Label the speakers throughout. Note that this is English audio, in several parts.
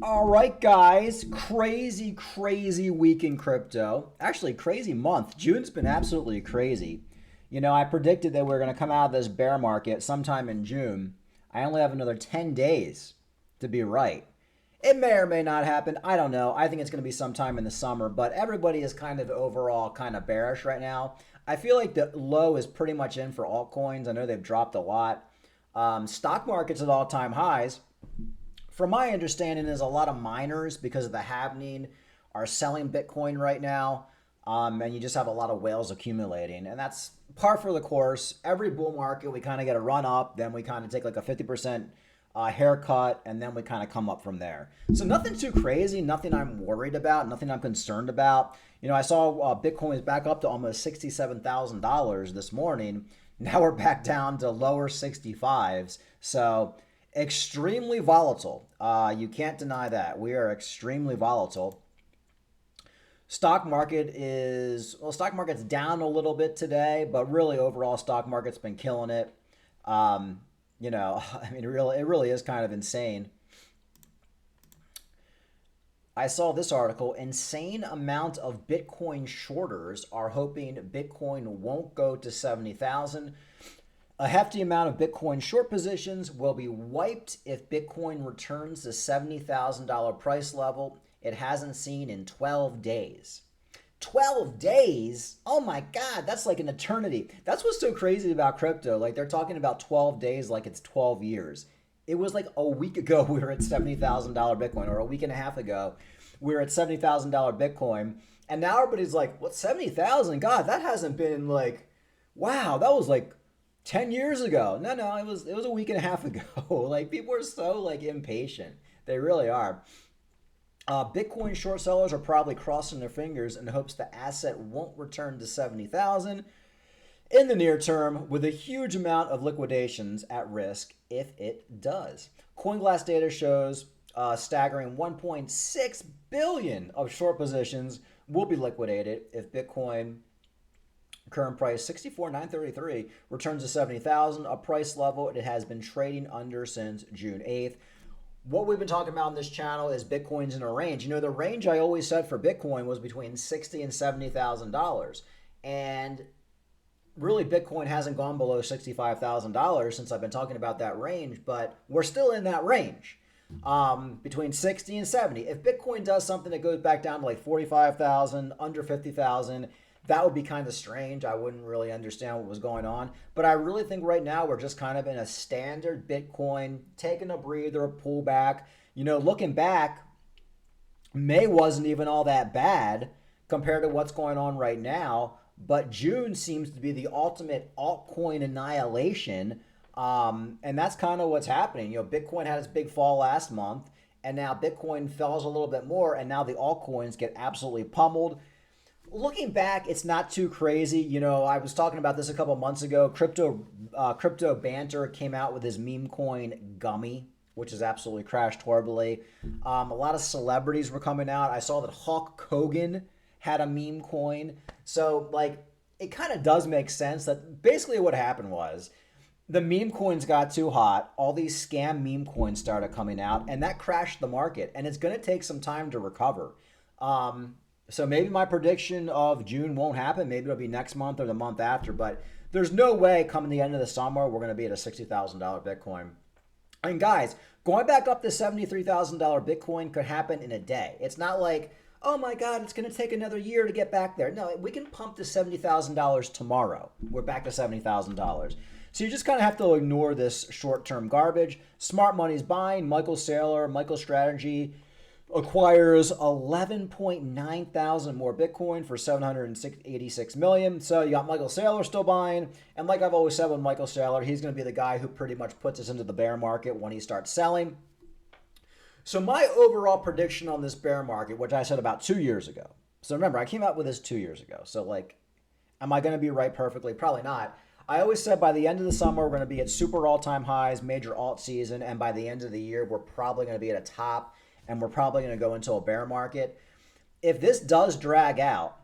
Speaker 1: All right, guys. Crazy week in crypto. Actually, crazy month. June's been absolutely crazy. I predicted that we are going to come out of this bear market sometime in June. I only have another 10 days to be right. It may or may not happen. I don't know. I think it's going to be sometime in the summer, but everybody is kind of overall kind of bearish right now. I feel like the low is pretty much in for altcoins. I know they've dropped a lot. Stock market's at all-time highs. From my understanding, is a lot of miners because of the halving are selling Bitcoin right now, and you just have a lot of whales accumulating, and that's par for the course. Every bull market, we kind of get a run up, then we kind of take like a 50% haircut, and then we kind of come up from there. So nothing too crazy, nothing I'm worried about, nothing I'm concerned about. I saw Bitcoin is back up to almost $67,000 this morning. Now we're back down to lower 65s. So extremely volatile. You can't deny that. We are extremely volatile. Stock market's down a little bit today, but really overall stock market's been killing it. I mean, it really is kind of insane. I saw this article. Insane amount of Bitcoin shorters are hoping Bitcoin won't go to 70,000. A hefty amount of Bitcoin short positions will be wiped if Bitcoin returns to $70,000 price level it hasn't seen in 12 days. 12 days? Oh my God, that's like an eternity. That's what's so crazy about crypto. Like they're talking about 12 days like it's 12 years. It was like a week ago we were at $70,000 Bitcoin, or a week and a half ago we were at $70,000 Bitcoin. And now everybody's like, what, 70,000? God, that hasn't been like, wow, that was like 10 years ago. No, it was a week and a half ago. Like people are so like impatient. They really are. Bitcoin short sellers are probably crossing their fingers in hopes the asset won't return to 70,000 in the near term, with a huge amount of liquidations at risk if it does. CoinGlass data shows staggering 1.6 billion of short positions will be liquidated if Bitcoin current price 64,933 returns to 70,000, a price level it has been trading under since June 8th. What we've been talking about on this channel is Bitcoin's in a range. The range I always said for Bitcoin was between $60,000 and $70,000. And really, Bitcoin hasn't gone below $65,000 since I've been talking about that range, but we're still in that range, between 60 and 70. If Bitcoin does something that goes back down to like 45,000, under 50,000, that would be kind of strange. I wouldn't really understand what was going on. But I really think right now we're just kind of in a standard Bitcoin, taking a breather, a pullback. Looking back, May wasn't even all that bad compared to what's going on right now. But June seems to be the ultimate altcoin annihilation. And that's kind of what's happening. Bitcoin had its big fall last month, and now Bitcoin falls a little bit more, and now the altcoins get absolutely pummeled. Looking back, it's not too crazy. I was talking about this a couple months ago. Crypto Banter came out with his meme coin Gummy, which has absolutely crashed horribly. A lot of celebrities were coming out. I saw that Hulk Hogan had a meme coin. So, like, it kind of does make sense that basically what happened was the meme coins got too hot. All these scam meme coins started coming out, and that crashed the market. And it's going to take some time to recover. So maybe my prediction of June won't happen. Maybe it'll be next month or the month after. But there's no way coming the end of the summer we're going to be at a $60,000 Bitcoin. And guys, going back up to $73,000 Bitcoin could happen in a day. It's not like, oh my God, it's going to take another year to get back there. No, we can pump to $70,000 tomorrow. We're back to $70,000. So you just kind of have to ignore this short-term garbage. Smart money's buying. Michael Saylor, MicroStrategy acquires 11.9 thousand more Bitcoin for 786 million. So you got Michael Saylor still buying. And like I've always said with Michael Saylor, he's going to be the guy who pretty much puts us into the bear market when he starts selling. So my overall prediction on this bear market, which I said about 2 years ago. So remember, I came out with this 2 years ago. So like, am I going to be right perfectly? Probably not. I always said by the end of the summer, we're going to be at super all-time highs, major alt season. And by the end of the year, we're probably going to be at a top, and we're probably going to go into a bear market. If this does drag out,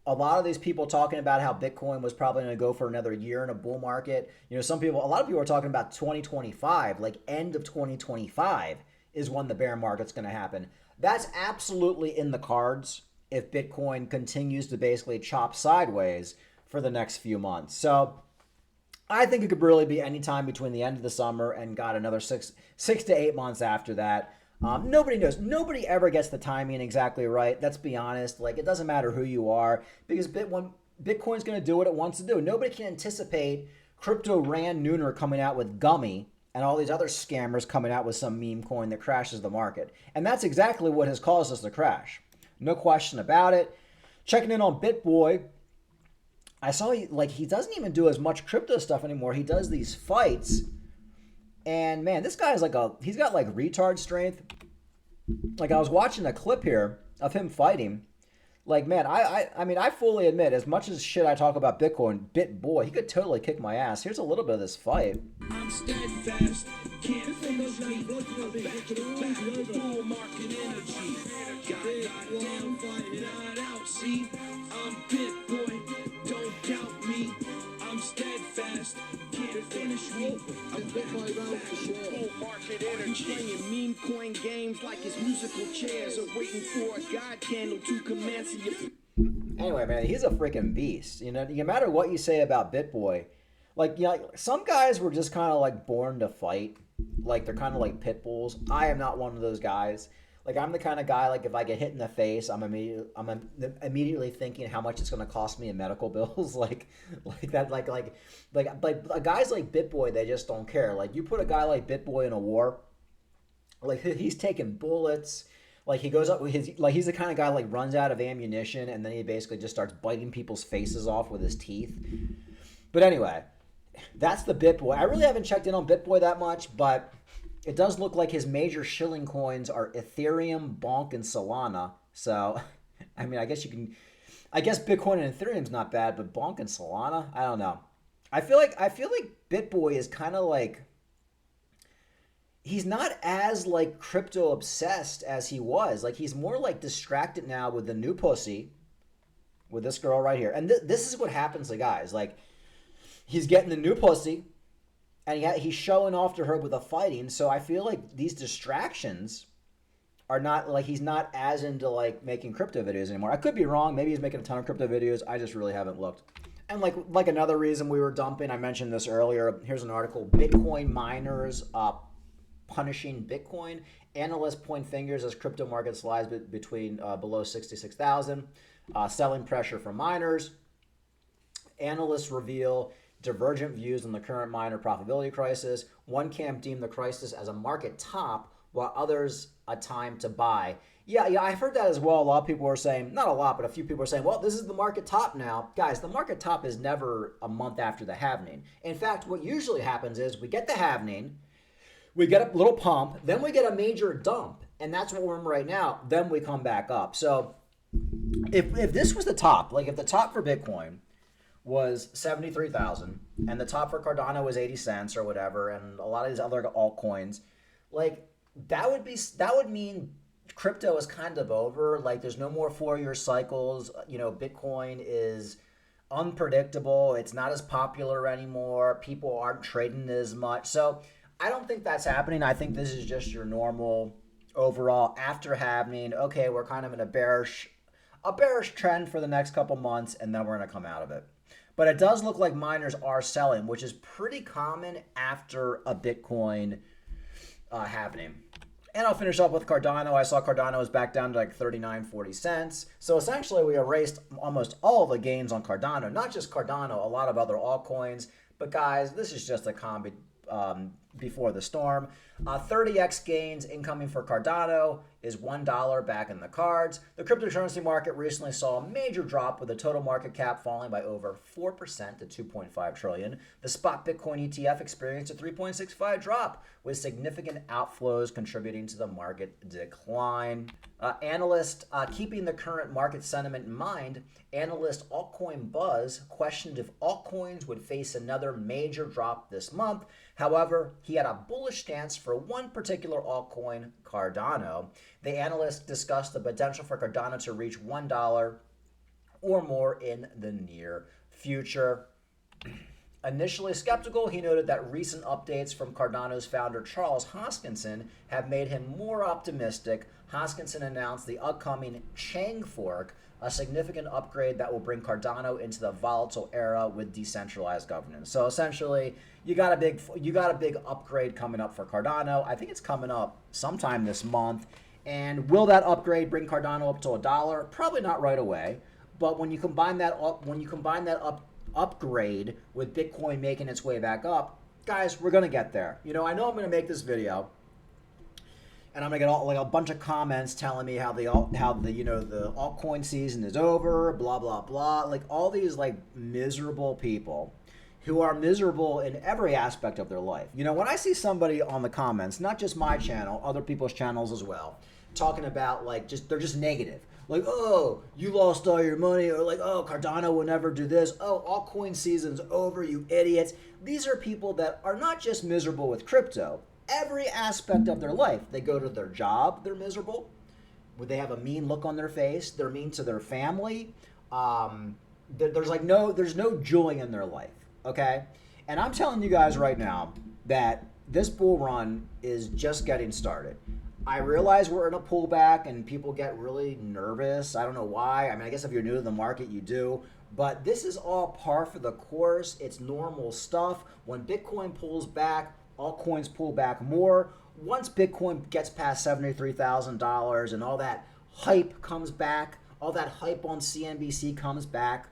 Speaker 1: a lot of these people talking about how Bitcoin was probably going to go for another year in a bull market. A lot of people are talking about 2025, like end of 2025 is when the bear market's going to happen. That's absolutely in the cards if Bitcoin continues to basically chop sideways for the next few months. So I think it could really be any time between the end of the summer and got another six to 8 months after that. Nobody knows. Nobody ever gets the timing exactly right. Let's be honest. Like, it doesn't matter who you are because Bitcoin's going to do what it wants to do. Nobody can anticipate Crypto Rand Nooner coming out with Gummy and all these other scammers coming out with some meme coin that crashes the market. And that's exactly what has caused us to crash. No question about it. Checking in on BitBoy, I saw he doesn't even do as much crypto stuff anymore. He does these fights. And man, this guy's he's got like retard strength. Like, I was watching a clip here of him fighting. Like, man, I mean, I fully admit, as much as shit I talk about Bitcoin, BitBoy, he could totally kick my ass. Here's a little bit of this fight. I'm steadfast, can't finish me. Back to the bull market energy. Goddamn, fight it out, see? I'm BitBoy, don't doubt me. I'm steadfast, can't finish me. I'm BitBoy, bull market energy. Playing meme coin games like his musical chairs are waiting for a god candle to commence. Anyway, man, he's a freaking beast. You know, no matter what you say about BitBoy, like, you know, some guys were just kind of like born to fight. Like, they're kind of like pit bulls. I am not one of those guys. Like, I'm the kind of guy, like, if I get hit in the face, I'm immediately thinking how much it's going to cost me in medical bills. like that, like guys like BitBoy, they just don't care. Like, you put a guy like BitBoy in a war, like, he's taking bullets. Like, he goes up with his, like, he's the kind of guy, like, runs out of ammunition and then he basically just starts biting people's faces off with his teeth. But anyway, that's the BitBoy. I really haven't checked in on BitBoy that much, but it does look like his major shilling coins are Ethereum, Bonk, and Solana. So, I mean, I guess Bitcoin and Ethereum's not bad, but Bonk and Solana, I don't know. I feel like BitBoy is kind of like, he's not as like crypto obsessed as he was. Like, he's more like distracted now with the new pussy, with this girl right here. And this is what happens to guys. Like, he's getting the new pussy, and he's showing off to her with the fighting. So I feel like these distractions are not, like, he's not as into like making crypto videos anymore. I could be wrong. Maybe he's making a ton of crypto videos. I just really haven't looked. And like another reason we were dumping, I mentioned this earlier. Here's an article: Bitcoin miners punishing Bitcoin. Analysts point fingers as crypto market slides between below 66,000. Selling pressure from miners. Analysts reveal divergent views on the current miner profitability crisis. One camp deemed the crisis as a market top, while others a time to buy. Yeah, I've heard that as well. A lot of people are saying, not a lot, but a few people are saying, well, this is the market top now. Guys, the market top is never a month after the halvening. In fact, what usually happens is we get the halvening, we get a little pump, then we get a major dump, and that's what we're in right now. Then we come back up. So if this was the top, like if the top for Bitcoin was 73,000 and the top for Cardano was 80 cents or whatever, and a lot of these other altcoins, like that would mean crypto is kind of over. Like, there's no more 4-year cycles. You know, Bitcoin is unpredictable. It's not as popular anymore. People aren't trading as much. So I don't think that's happening. I think this is just your normal overall after halvening. Okay, we're kind of in a bearish trend for the next couple months, and then we're going to come out of it. But it does look like miners are selling, which is pretty common after a Bitcoin happening. And I'll finish up with Cardano. I saw Cardano was back down to like 39.40 cents. So essentially we erased almost all the gains on Cardano. Not just Cardano, a lot of other altcoins. But guys, this is just a combi before the storm. 30x gains incoming for Cardano is $1 back in the cards. The cryptocurrency market recently saw a major drop, with the total market cap falling by over 4% to 2.5 trillion. The spot Bitcoin ETF experienced a 3.65 drop, with significant outflows contributing to the market decline. Keeping the current market sentiment in mind, analyst Altcoin Buzz questioned if altcoins would face another major drop this month. However, he had a bullish stance for one particular altcoin, Cardano. The analyst discussed the potential for Cardano to reach $1 or more in the near future. Initially skeptical, he noted that recent updates from Cardano's founder Charles Hoskinson have made him more optimistic. Hoskinson announced the upcoming Chang fork, a significant upgrade that will bring Cardano into the volatile era with decentralized governance. So essentially, you got a big upgrade coming up for Cardano. I think it's coming up sometime this month. And will that upgrade bring Cardano up to $1? Probably not right away. But when you combine that upgrade with Bitcoin making its way back up, guys, we're gonna get there. I know I'm gonna make this video, and I'm gonna get like a bunch of comments telling me how the altcoin season is over, blah blah blah. Like all these like miserable people who are miserable in every aspect of their life. When I see somebody on the comments, not just my channel, other people's channels as well, talking about like they're just negative. Like, oh, you lost all your money, or like, oh, Cardano will never do this. Oh, altcoin season's over, you idiots. These are people that are not just miserable with crypto. Every aspect of their life. They go to their job, they're miserable. They have a mean look on their face. They're mean to their family. There's no joy in their life. Okay, and I'm telling you guys right now that this bull run is just getting started. I realize we're in a pullback and people get really nervous. I don't know why. I mean, I guess if you're new to the market, you do. But this is all par for the course. It's normal stuff. When Bitcoin pulls back, altcoins pull back more. Once Bitcoin gets past $73,000 and all that hype comes back, all that hype on CNBC comes back,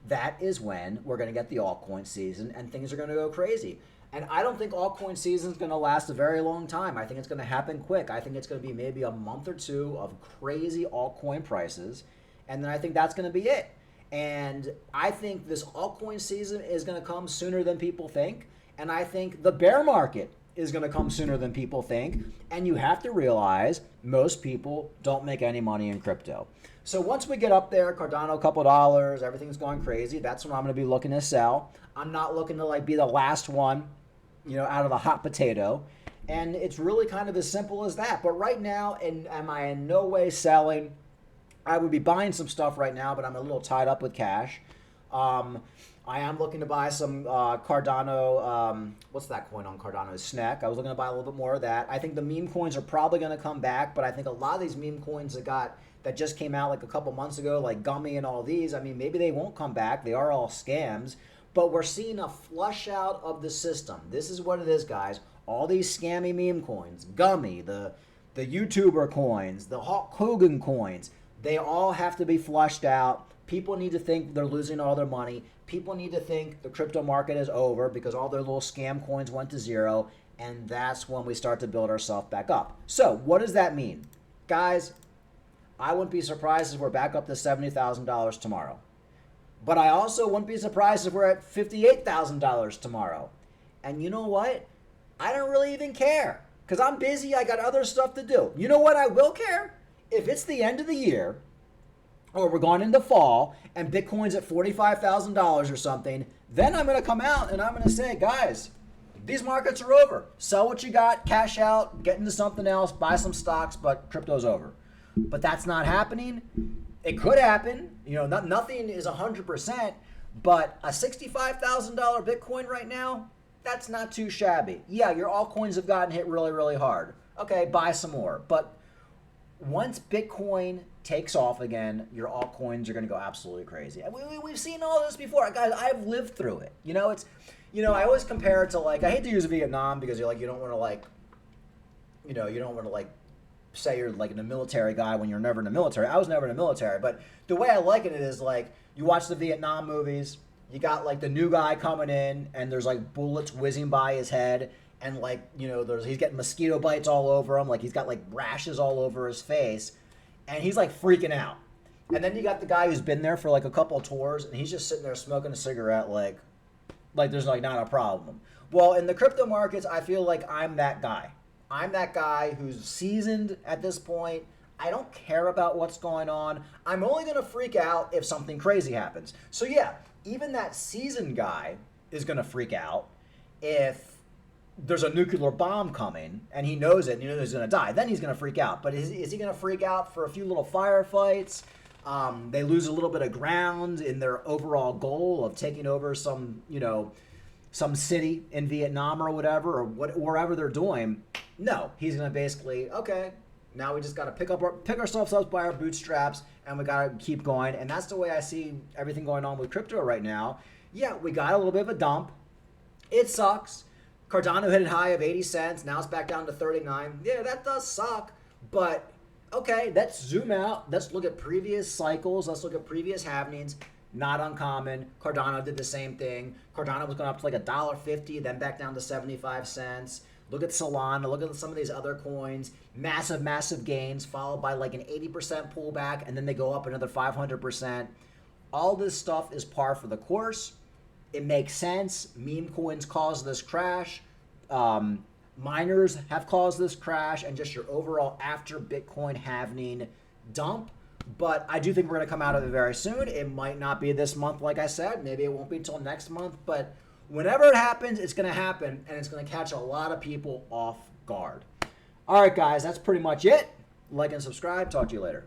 Speaker 1: that is when we're going to get the altcoin season and things are going to go crazy. And I don't think altcoin season is going to last a very long time. I think it's going to happen quick. I think it's going to be maybe a month or two of crazy altcoin prices. And then I think that's going to be it. And I think this altcoin season is going to come sooner than people think. And I think the bear market is going to come sooner than people think. And you have to realize most people don't make any money in crypto. So once we get up there, Cardano a couple dollars, everything's going crazy, that's when I'm going to be looking to sell. I'm not looking to like be the last one, out of the hot potato. And it's really kind of as simple as that. But right now, am I in no way selling? I would be buying some stuff right now, but I'm a little tied up with cash. I am looking to buy some Cardano, what's that coin on Cardano? SNEC. I was looking to buy a little bit more of that. I think the meme coins are probably going to come back, but I think a lot of these meme coins that just came out like a couple months ago, like Gummy and all these, I mean, maybe they won't come back. They are all scams, but we're seeing a flush out of the system. This is what it is, guys. All these scammy meme coins, Gummy, the YouTuber coins, the Hulk Hogan coins, they all have to be flushed out. People need to think they're losing all their money. People need to think the crypto market is over because all their little scam coins went to zero, and that's when we start to build ourselves back up. So what does that mean? Guys, I wouldn't be surprised if we're back up to $70,000 tomorrow. But I also wouldn't be surprised if we're at $58,000 tomorrow. And you know what? I don't really even care because I'm busy. I got other stuff to do. You know what I will care? If it's the end of the year or we're going into fall and Bitcoin's at $45,000 or something, then I'm going to come out and I'm going to say, guys, these markets are over. Sell what you got, cash out, get into something else, buy some stocks, but crypto's over. But that's not happening. It could happen. Nothing is 100%, but a $65,000 Bitcoin right now, that's not too shabby. Yeah, your altcoins have gotten hit really, really hard. Okay, buy some more. But once Bitcoin takes off again, your altcoins are going to go absolutely crazy. We've seen all this before. Guys, I've lived through it. I always compare it to I hate to use Vietnam because you don't want to say you're like in a military guy when you're never in the military. I was never in the military, but the way I liken it is you watch the Vietnam movies, you got the new guy coming in and there's bullets whizzing by his head and he's getting mosquito bites all over him, he's got rashes all over his face and he's freaking out. And then you got the guy who's been there for a couple of tours and he's just sitting there smoking a cigarette like there's not a problem. Well, in the crypto markets, I feel like I'm that guy. I'm that guy who's seasoned at this point. I don't care about what's going on. I'm only going to freak out if something crazy happens. So yeah, even that seasoned guy is going to freak out if there's a nuclear bomb coming and he knows it and he knows he's going to die. Then he's going to freak out. But is he going to freak out for a few little firefights? They lose a little bit of ground in their overall goal of taking over some, some city in Vietnam or whatever, or wherever they're doing. No, he's going to basically, okay, now we just got to pick ourselves up by our bootstraps, and we got to keep going. And that's the way I see everything going on with crypto right now. Yeah, we got a little bit of a dump. It sucks. Cardano hit a high of 80 cents. Now it's back down to 39. Yeah, that does suck. But, okay, let's zoom out. Let's look at previous cycles. Let's look at previous happenings. Not uncommon. Cardano did the same thing. Cardano was going up to like $1.50, then back down to 75 cents. Look at Solana. Look at some of these other coins. Massive, massive gains, followed by like an 80% pullback, and then they go up another 500%. All this stuff is par for the course. It makes sense. Meme coins caused this crash. Miners have caused this crash, and just your overall after Bitcoin halving dump. But I do think we're going to come out of it very soon. It might not be this month, like I said. Maybe it won't be until next month. But whenever it happens, it's going to happen, and it's going to catch a lot of people off guard. All right, guys, that's pretty much it. Like and subscribe. Talk to you later.